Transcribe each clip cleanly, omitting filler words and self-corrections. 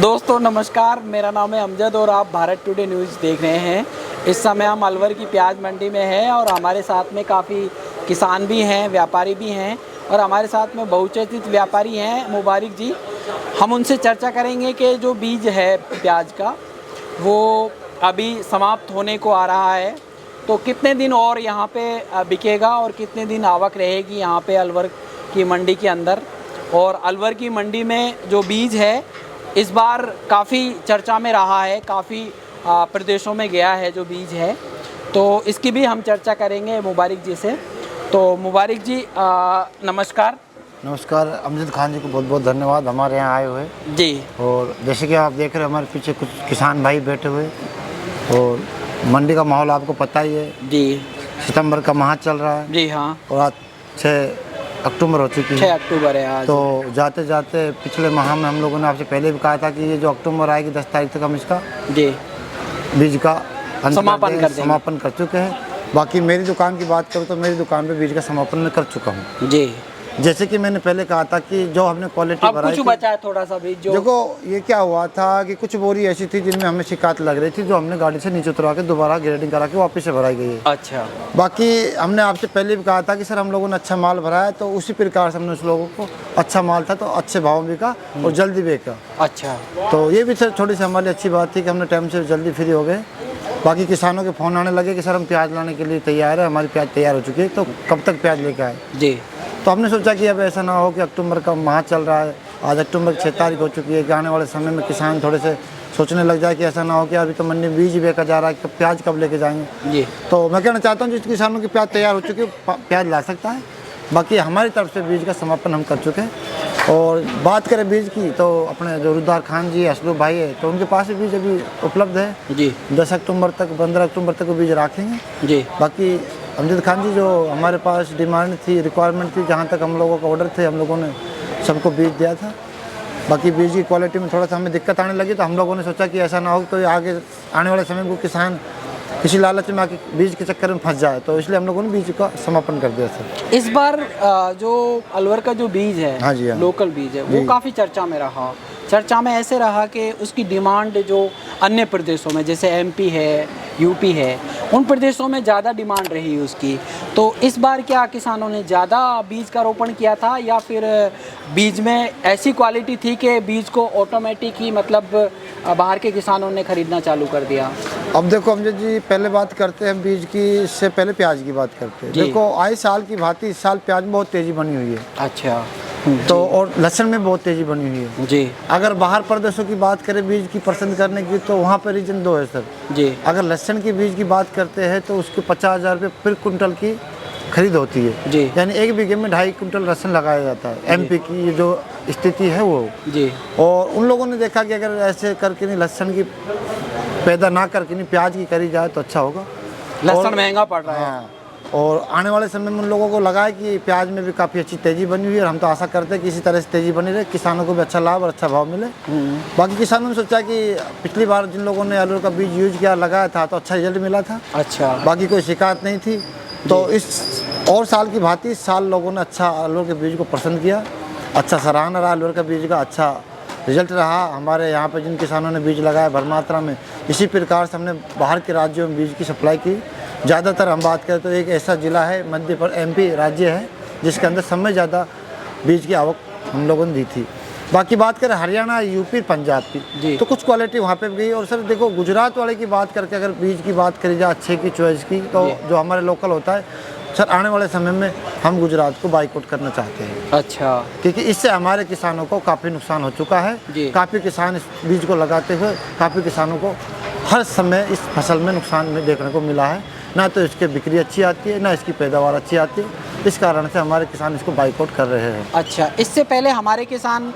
दोस्तों नमस्कार, मेरा नाम है अमजद और आप भारत टुडे न्यूज़ देख रहे हैं। इस समय हम अलवर की प्याज मंडी में हैं और हमारे साथ में काफ़ी किसान भी हैं, व्यापारी भी हैं और हमारे साथ में बहुचर्चित व्यापारी हैं मुबारक जी। हम उनसे चर्चा करेंगे कि जो बीज है प्याज का वो अभी समाप्त होने को आ रहा है, तो कितने दिन और यहाँ पे बिकेगा और कितने दिन आवक रहेगी यहाँ पे अलवर की मंडी के अंदर। और अलवर की मंडी में जो बीज है इस बार काफ़ी चर्चा में रहा है, काफ़ी प्रदेशों में गया है जो बीज है, तो इसकी भी हम चर्चा करेंगे मुबारक जी से। तो मुबारक जी नमस्कार। नमस्कार अमजद खान जी को बहुत बहुत धन्यवाद हमारे यहाँ आए हुए जी। और जैसे कि आप देख रहे हैं हमारे पीछे कुछ किसान भाई बैठे हुए और मंडी का माहौल आपको पता ही है जी। सितंबर का माह चल रहा है। जी हाँ। और आज 6 अक्टूबर हो चुकी है। 6 अक्टूबर है आज। तो जाते जाते पिछले माह में हम लोगों ने आपसे पहले भी कहा था कि ये जो अक्टूबर आएगी 10 तारीख तक हम इसका जी बीज का समापन कर चुके हैं। बाकी मेरी दुकान की बात करूँ तो मेरी दुकान पे बीज का समापन मैं कर चुका हूँ। जी। जैसे कि मैंने पहले कहा था कि जो हमने क्वालिटी अब कुछ बचा है थोड़ा सा बीज जो देखो ये क्या हुआ था कि कुछ बोरी ऐसी थी जिनमें हमें शिकायत लग रही थी, जो हमने गाड़ी से नीचे उतरवा के दोबारा ग्रेडिंग करा के वापस से भराई गई है। अच्छा। बाकी हमने आपसे पहले भी कहा था कि सर हम लोगों ने अच्छा माल भरा है, तो उसी प्रकार से हमने उस लोगों को अच्छा माल था तो अच्छे भाव में बिका और जल्दी बिका। अच्छा। तो ये भी सर थोड़ी सी हमारी अच्छी बात थी कि हमने टाइम से जल्दी फ्री हो गए। बाकी किसानों के फ़ोन आने लगे कि सर हम प्याज लाने के लिए तैयार है, हमारी प्याज तैयार हो चुकी है, तो कब तक प्याज लेके आए। जी। तो हमने सोचा कि अब ऐसा ना हो कि अक्टूबर का माह चल रहा है, आज अक्टूबर की 6 तारीख हो चुकी है कि आने वाले समय में किसान थोड़े से सोचने लग जाए कि ऐसा ना हो कि अभी तो मंडी में बीज बेचा जा रहा है कि प्याज कब लेके जाएंगे। जी। तो मैं कहना चाहता हूँ जिस किसानों की प्याज तैयार हो चुकी है प्याज ला सकता है। बाकी हमारी तरफ से बीज का समापन हम कर चुके हैं। और बात करें बीज की तो अपने जो रुद्धार खान जी असलूब भाई है तो उनके पास भी बीज अभी उपलब्ध है। जी। 10 अक्टूबर तक 15 अक्टूबर तक वो बीज रखेंगे। जी। बाकी अमजद खान जी जो हमारे पास डिमांड थी, रिक्वायरमेंट थी, जहाँ तक हम लोगों का ऑर्डर थे हम लोगों ने सबको बीज दिया था। बाकी बीज की क्वालिटी में थोड़ा सा हमें दिक्कत आने लगी तो हम लोगों ने सोचा कि ऐसा ना हो तो आगे आने वाले समय में किसान किसी लालच में आके बीज के चक्कर में फंस जाए, तो इसलिए हम लोगों ने बीज का समापन कर दिया था। इस बार जो अलवर का जो बीज है, हाँ जी, हाँ। लोकल बीज है वो काफ़ी चर्चा में रहा। चर्चा में ऐसे रहा कि उसकी डिमांड जो अन्य प्रदेशों में जैसे एमपी है, यूपी है, उन प्रदेशों में ज़्यादा डिमांड रही उसकी। तो इस बार क्या किसानों ने ज़्यादा बीज का रोपण किया था या फिर बीज में ऐसी क्वालिटी थी कि बीज को ऑटोमेटिक ही मतलब बाहर के किसानों ने खरीदना चालू कर दिया? अब देखो अमजद जी पहले बात करते हैं बीज की, इससे पहले प्याज की बात करते हैं। देखो आए साल की भांति इस साल प्याज में बहुत तेज़ी बनी हुई है। अच्छा। तो और लहसुन में बहुत तेज़ी बनी हुई है जी। अगर बाहर प्रदेशों की बात करें बीज की पसंद करने की तो वहाँ पर रीजन 2 है सर जी। अगर लहसुन की बीज की बात करते हैं तो उसके 50,000 रुपये पर कुंटल की खरीद होती है जी। यानी 1 बीघे में 2.5 कुंटल लहसुन लगाया जाता है। एमपी की ये जो स्थिति है वो जी। और उन लोगों ने देखा कि अगर ऐसे करके नहीं लहसुन की पैदा ना करके नहीं प्याज की करी जाए तो अच्छा होगा। लहसुन महंगा पड़ रहा है। हाँ। और आने वाले समय में उन लोगों को लगा है कि प्याज में भी काफ़ी अच्छी तेज़ी बनी हुई है और हम तो आशा करते हैं कि इसी तरह से तेज़ी बनी रहे, किसानों को भी अच्छा लाभ और अच्छा भाव मिले। बाकी किसानों ने सोचा कि पिछली बार जिन लोगों ने आलू का बीज यूज किया लगाया था तो अच्छा रिजल्ट मिला था। अच्छा। बाकी कोई शिकायत नहीं थी। तो इस और साल की भांति इस साल लोगों ने अच्छा आलू के बीज को पसंद किया, अच्छा सराहना रहा आलू का बीज का, अच्छा रिजल्ट रहा। हमारे यहाँ पे जिन किसानों ने बीज लगाया भर मात्रा में, इसी प्रकार से हमने बाहर के राज्यों में बीज की सप्लाई की। ज़्यादातर हम बात करें तो एक ऐसा ज़िला है मध्य प्रदेश एमपी राज्य है जिसके अंदर सब में ज़्यादा बीज की आवक हम लोगों ने दी थी। बाकी बात करें हरियाणा, यूपी, पंजाब की तो कुछ क्वालिटी वहाँ पे भी गई। और सर देखो गुजरात वाले की बात करके अगर बीज की बात करी जाए अच्छे की चॉइस की तो जो हमारे लोकल होता है सर आने वाले समय में हम गुजरात को बाइकआउट करना चाहते हैं। अच्छा। क्योंकि इससे हमारे किसानों को काफ़ी नुकसान हो चुका है। काफ़ी किसान इस बीज को लगाते हुए काफ़ी किसानों को हर समय इस फसल में नुकसान में देखने को मिला है। ना तो इसकी बिक्री अच्छी आती है ना इसकी पैदावार अच्छी आती है। इस कारण से हमारे किसान इसको बाइकआउट कर रहे हैं। अच्छा। इससे पहले हमारे किसान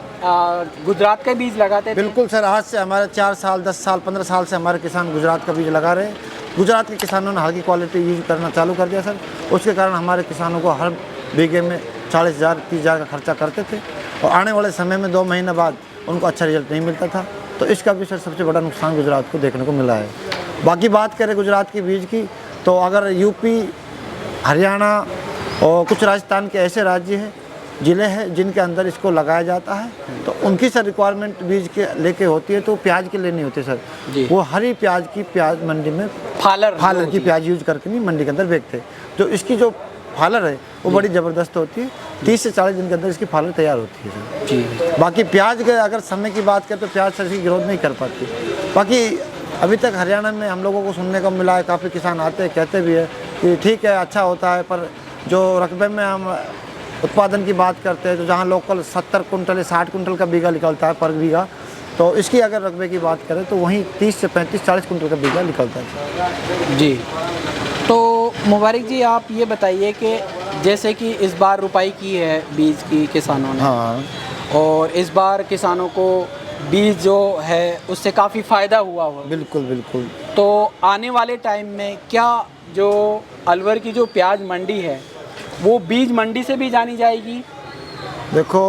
गुजरात का बीज लगाते थे? बिल्कुल सर, आज से हमारे 4 साल 10 साल 15 साल से हमारे किसान गुजरात का बीज लगा रहे हैं। गुजरात के किसानों ने हल्की क्वालिटी यूज करना चालू कर दिया सर। उसके कारण हमारे किसानों को हर बीघे में 40,000 30,000 का खर्चा करते थे और आने वाले समय में 2 महीने बाद उनको अच्छा रिजल्ट नहीं मिलता था। तो इसका भी सर सबसे बड़ा नुकसान गुजरात को देखने को मिला है। बाकी बात करें गुजरात की बीज की तो अगर यूपी, हरियाणा और कुछ राजस्थान के ऐसे राज्य हैं ज़िले हैं जिनके अंदर इसको लगाया जाता है, तो उनकी सर रिक्वायरमेंट बीज के लेके होती है, तो प्याज के लिए नहीं होती सर। वो हरी प्याज की प्याज मंडी में फालर की प्याज यूज करके नहीं मंडी के अंदर बेचते। जो इसकी जो फालर है वो बड़ी ज़बरदस्त होती है, 30 से 40 दिन के अंदर इसकी फालर तैयार होती है सर जी। बाकी प्याज के अगर समय की बात करें तो प्याज सर इसकी ग्रोथ नहीं कर पाती। बाकी अभी तक हरियाणा में हम लोगों को सुनने को मिला है, काफ़ी किसान आते हैं कहते भी है कि ठीक है अच्छा होता है, पर जो रकबे में हम उत्पादन की बात करते हैं तो जहाँ लोकल 70 कुंटल या 60 कुंटल का बीघा निकलता है पर बीघा, तो इसकी अगर रकबे की बात करें तो वहीं 30 से 35-40 कुंटल का बीघा निकलता है जी। तो मुबारक जी आप ये बताइए कि जैसे कि इस बार रुपाई की है बीज की किसानों ने, हाँ, और इस बार किसानों को बीज जो है उससे काफ़ी फ़ायदा हुआ हो, बिल्कुल बिल्कुल। तो आने वाले टाइम में क्या जो अलवर की जो प्याज मंडी है वो बीज मंडी से भी जानी जाएगी? देखो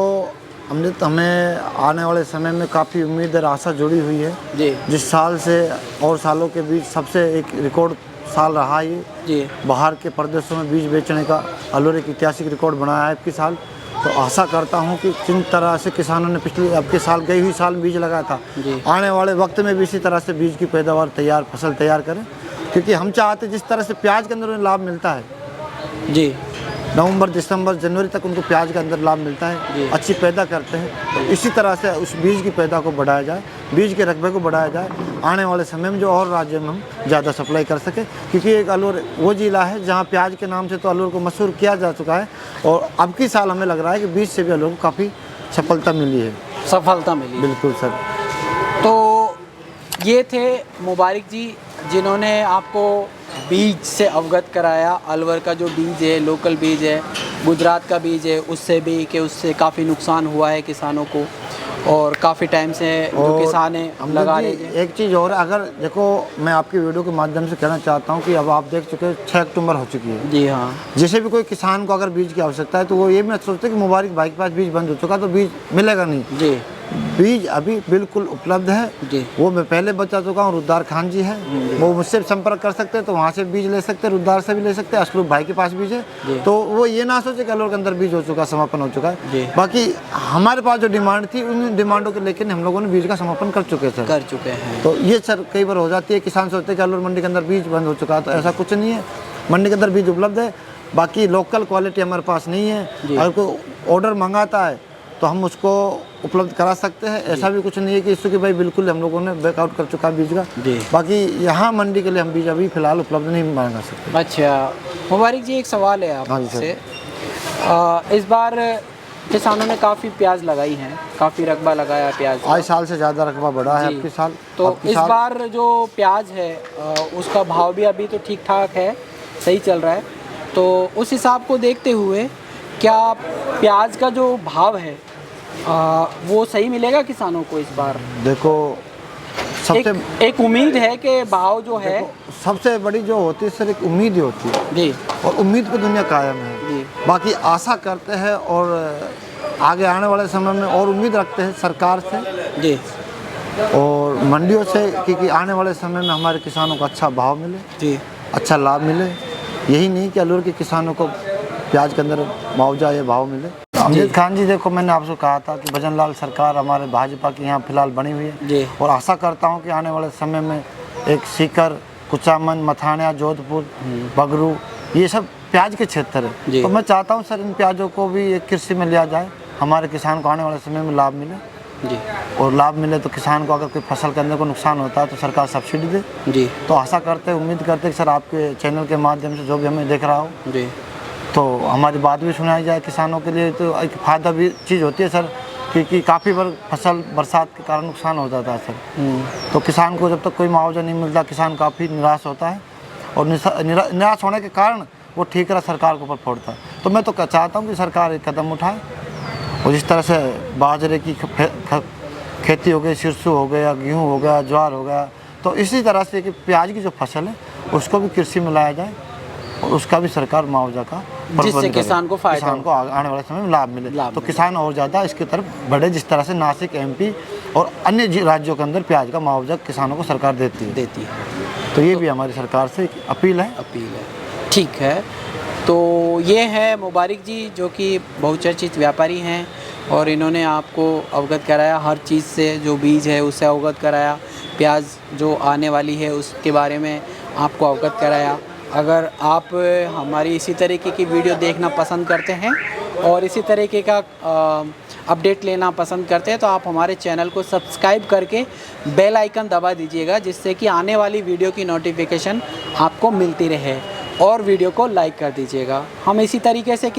हमें आने वाले समय में काफ़ी उम्मीद और आशा जुड़ी हुई है जी। जिस साल से और सालों के बीच सबसे एक रिकॉर्ड साल रहा ये जी। बाहर के प्रदेशों में बीज बेचने का अलवर एक ऐतिहासिक रिकॉर्ड बनाया है इस साल। तो आशा करता हूँ कि जिन तरह से किसानों ने अब के साल गई हुई साल बीज लगाया था, आने वाले वक्त में भी इसी तरह से बीज की पैदावार फसल तैयार करें, क्योंकि हम चाहते जिस तरह से प्याज के अंदर उन्हें लाभ मिलता है जी, नवंबर दिसंबर जनवरी तक उनको प्याज के अंदर लाभ मिलता है, अच्छी पैदा करते हैं, तो इसी तरह से उस बीज की पैदा को बढ़ाया जाए, बीज के रकबे को बढ़ाया जाए, आने वाले समय में जो और राज्यों में हम ज़्यादा सप्लाई कर सकें। क्योंकि एक अलवर वो ज़िला है जहाँ प्याज के नाम से तो अलवर को मशहूर किया जा चुका है, और अब की साल हमें लग रहा है कि बीज से भी अलवर को काफ़ी सफलता मिली है। सफलता मिली, बिल्कुल सर। तो ये थे मुबारक जी जिन्होंने आपको बीज से अवगत कराया। अलवर का जो बीज है, लोकल बीज है, गुजरात का बीज है, उससे भी कि उससे काफ़ी नुकसान हुआ है किसानों को, और काफ़ी टाइम से जो किसान है लगा रहे हैं। एक चीज़ और, अगर देखो मैं आपकी वीडियो के माध्यम से कहना चाहता हूँ कि अब आप देख चुके 6 अक्टूबर हो चुकी है जी हाँ। जैसे भी कोई किसान को अगर बीज की आवश्यकता है तो वो ये मत सोचते कि मुबारक भाई के पास बीज बंद हो चुका तो बीज मिलेगा नहीं जी। बीज अभी बिल्कुल उपलब्ध है जी। वो मैं पहले बता चुका हूँ, रुद्धार खान जी है, वो मुझसे संपर्क कर सकते हैं तो वहाँ से बीज ले सकते हैं, रुद्धार से भी ले सकते हैं, अशरूफ भाई के पास बीज है, तो वो ये ना सोचे कि अलवर के अंदर बीज हो चुका, समापन हो चुका है। बाकी हमारे पास जो डिमांड थी उन डिमांडों के लेकर हम लोगों ने बीज का समापन कर चुके हैं। तो ये सर कई बार हो जाती है, किसान सोचते हैं कि अलवर मंडी के अंदर बीज बंद हो चुका है, तो ऐसा कुछ नहीं है, मंडी के अंदर बीज उपलब्ध है। बाकी लोकल क्वालिटी हमारे पास नहीं है, अगर कोई ऑर्डर मंगाता है तो हम उसको उपलब्ध करा सकते हैं, ऐसा भी कुछ नहीं है कि इसको भाई बिल्कुल हम लोगों ने बैकआउट कर चुका है बीज का। बाकी यहाँ मंडी के लिए हम बीज अभी फिलहाल उपलब्ध नहीं मंगा सकते। अच्छा मुबारक जी, एक सवाल है आपसे। इस बार किसानों ने काफ़ी प्याज लगाई है, काफ़ी रकबा लगाया प्याज, आज साल से ज़्यादा रकबा बढ़ा है आपके साल। तो इस बार जो प्याज है उसका भाव भी अभी तो ठीक ठाक है, सही चल रहा है, तो उस हिसाब को देखते हुए क्या प्याज का जो भाव है वो सही मिलेगा किसानों को इस बार? देखो सबसे एक उम्मीद है कि भाव जो है, सबसे बड़ी जो होती है सर एक उम्मीद ही होती है जी, और उम्मीद पे दुनिया कायम है जी। बाकी आशा करते हैं और आगे आने वाले समय में और उम्मीद रखते हैं सरकार से जी और मंडियों से, क्योंकि आने वाले समय में हमारे किसानों को अच्छा भाव मिले जी, अच्छा लाभ मिले। यही नहीं कि अलवर के किसानों को प्याज के अंदर मुआवजा या भाव मिले। अमजद खान जी, देखो मैंने आपसे कहा था कि भजन लाल सरकार हमारे भाजपा की यहाँ फिलहाल बनी हुई है जी, और आशा करता हूँ कि आने वाले समय में एक सीकर, कुचामन, मथानिया, जोधपुर, बगरू, ये सब प्याज के क्षेत्र है, तो मैं चाहता हूँ सर इन प्याजों को भी एक कृषि में लिया जाए, हमारे किसान को आने वाले समय में लाभ मिले जी, और लाभ मिले तो किसान को अगर कोई फसल के अंदर को नुकसान होता है तो सरकार सब्सिडी दे जी। तो आशा करते उम्मीद करते कि सर आपके चैनल के माध्यम से जो भी हमें देख रहा हो जी, तो हमारी बात भी सुनाई जाए किसानों के लिए, तो एक फ़ायदा भी चीज़ होती है सर, क्योंकि काफ़ी बार फसल बरसात के कारण नुकसान हो जाता है सर, तो किसान को जब तक कोई मुआवजा नहीं मिलता किसान काफ़ी निराश होता है, और निराश होने के कारण वो ठीकरा सरकार के ऊपर फोड़ता है। तो मैं तो चाहता हूँ कि सरकार एक कदम उठाए, और जिस तरह से बाजरे की खेती हो गई, सिरसू हो गया, गेहूँ हो गया, ज्वार हो गया, तो इसी तरह से कि प्याज की जो फसल है उसको भी कृषि में लाया जाए, और उसका भी सरकार मुआवजा का जिससे किसान को फायदा, किसान को आने वाले समय में लाभ मिले, तो किसान और ज़्यादा इसकी तरफ बढ़े, जिस तरह से नासिक, एमपी और अन्य राज्यों के अंदर प्याज का मुआवजा किसानों को सरकार देती है। तो ये भी हमारी सरकार से अपील है। ठीक है। तो ये है मुबारक जी, जो कि बहुचर्चित व्यापारी हैं, और इन्होंने आपको अवगत कराया हर चीज़ से, जो बीज है उससे अवगत कराया, प्याज जो आने वाली है उसके बारे में आपको अवगत कराया। अगर आप हमारी इसी तरीके की वीडियो देखना पसंद करते हैं और इसी तरीके का अपडेट लेना पसंद करते हैं तो आप हमारे चैनल को सब्सक्राइब करके बेल आइकन दबा दीजिएगा, जिससे कि आने वाली वीडियो की नोटिफिकेशन आपको मिलती रहे, और वीडियो को लाइक कर दीजिएगा। हम इसी तरीके से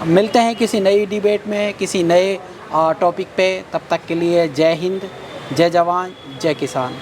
मिलते हैं किसी नई डिबेट में, किसी नए टॉपिक पे। तब तक के लिए जय हिंद, जय जवान, जय किसान।